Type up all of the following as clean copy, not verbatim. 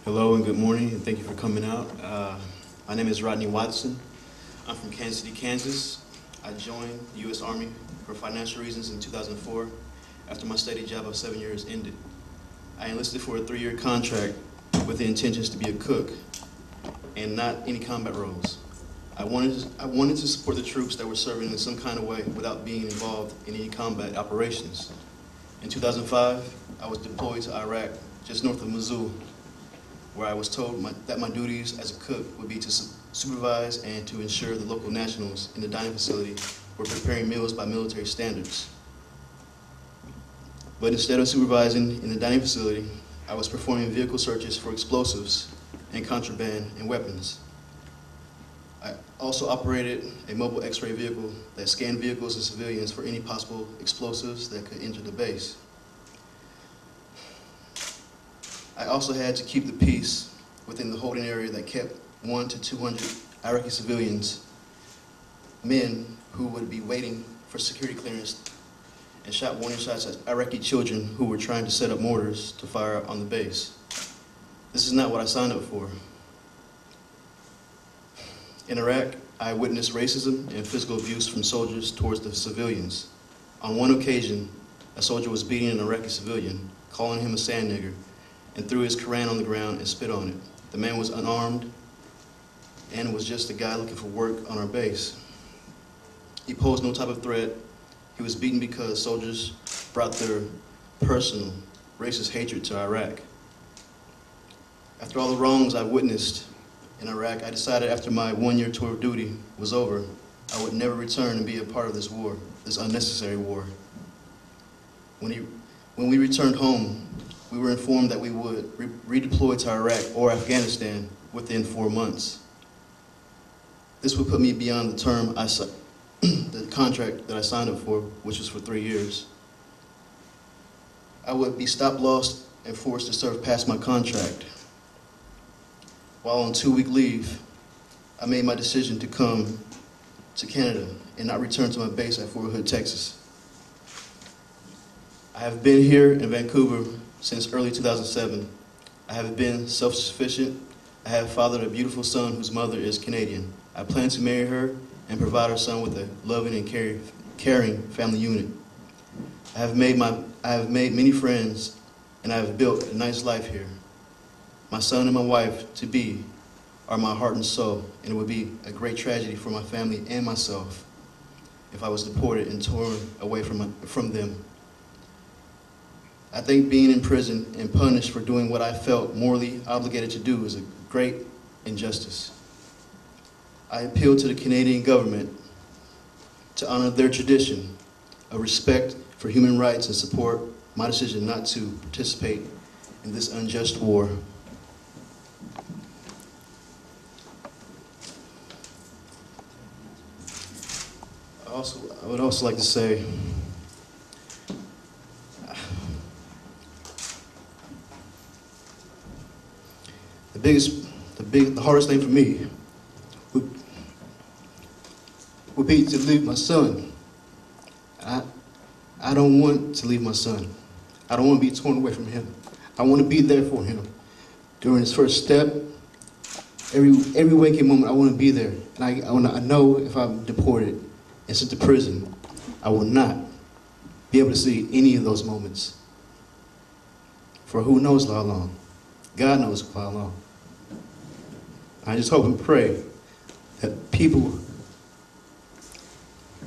Hello and good morning, and thank you for coming out. My name is Rodney Watson. I'm from Kansas City, Kansas. I joined the U.S. Army for financial reasons in 2004 after my steady job of 7 years ended. I enlisted for a 3-year contract with the intentions to be a cook and not any combat roles. I wanted to support the troops that were serving in some kind of way without being involved in any combat operations. In 2005, I was deployed to Iraq, just north of Mosul, where I was told that my duties as a cook would be to supervise and to ensure the local nationals in the dining facility were preparing meals by military standards. But instead of supervising in the dining facility, I was performing vehicle searches for explosives and contraband and weapons. I also operated a mobile X-ray vehicle that scanned vehicles and civilians for any possible explosives that could enter the base. I also had to keep the peace within the holding area that kept 100 to 200 Iraqi civilians, men who would be waiting for security clearance, and shot warning shots at Iraqi children who were trying to set up mortars to fire on the base. This is not what I signed up for. In Iraq, I witnessed racism and physical abuse from soldiers towards the civilians. On one occasion, a soldier was beating an Iraqi civilian, calling him a sand nigger, and threw his Quran on the ground and spit on it. The man was unarmed and was just a guy looking for work on our base. He posed no type of threat. He was beaten because soldiers brought their personal racist hatred to Iraq. After all the wrongs I witnessed in Iraq, I decided after my 1-year tour of duty was over, I would never return and be a part of this war, this unnecessary war. When we returned home, we were informed that we would redeploy to Iraq or Afghanistan within 4 months. This would put me beyond the term the contract that I signed up for, which was for 3 years. I would be stopped, lost, and forced to serve past my contract. While on 2-week leave, I made my decision to come to Canada and not return to my base at Fort Hood, Texas. I have been here in Vancouver since early 2007. I have been self-sufficient. I have fathered a beautiful son whose mother is Canadian. I plan to marry her and provide her son with a loving and caring family unit. I have made many friends, and I have built a nice life here. My son and my wife-to-be are my heart and soul, and it would be a great tragedy for my family and myself if I was deported and torn away from them. I think being in prison and punished for doing what I felt morally obligated to do is a great injustice. I appeal to the Canadian government to honor their tradition of respect for human rights and support my decision not to participate in this unjust war. I would also like to say, the hardest thing for me would be to leave my son. I don't want to leave my son. I don't want to be torn away from him. I want to be there for him during his first step. Every waking moment, I want to be there. And I know if I'm deported and sent to prison, I will not be able to see any of those moments for who knows how long. God knows how long. I just hope and pray that people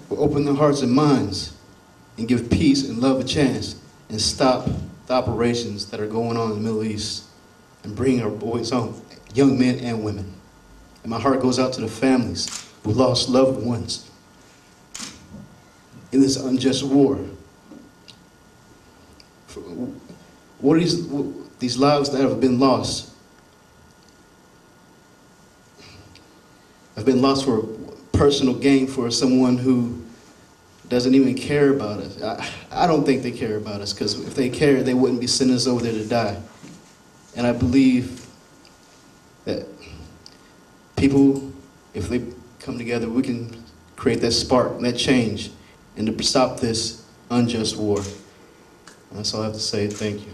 will open their hearts and minds and give peace and love a chance and stop the operations that are going on in the Middle East and bring our boys home, young men and women. And my heart goes out to the families who lost loved ones in this unjust war. What are these lives that have been lost? Have been lost for personal gain for someone who doesn't even care about us. I don't think they care about us, because if they cared, they wouldn't be sending us over there to die. And I believe that people, if they come together, we can create that spark, that change, and to stop this unjust war. And that's all I have to say. Thank you.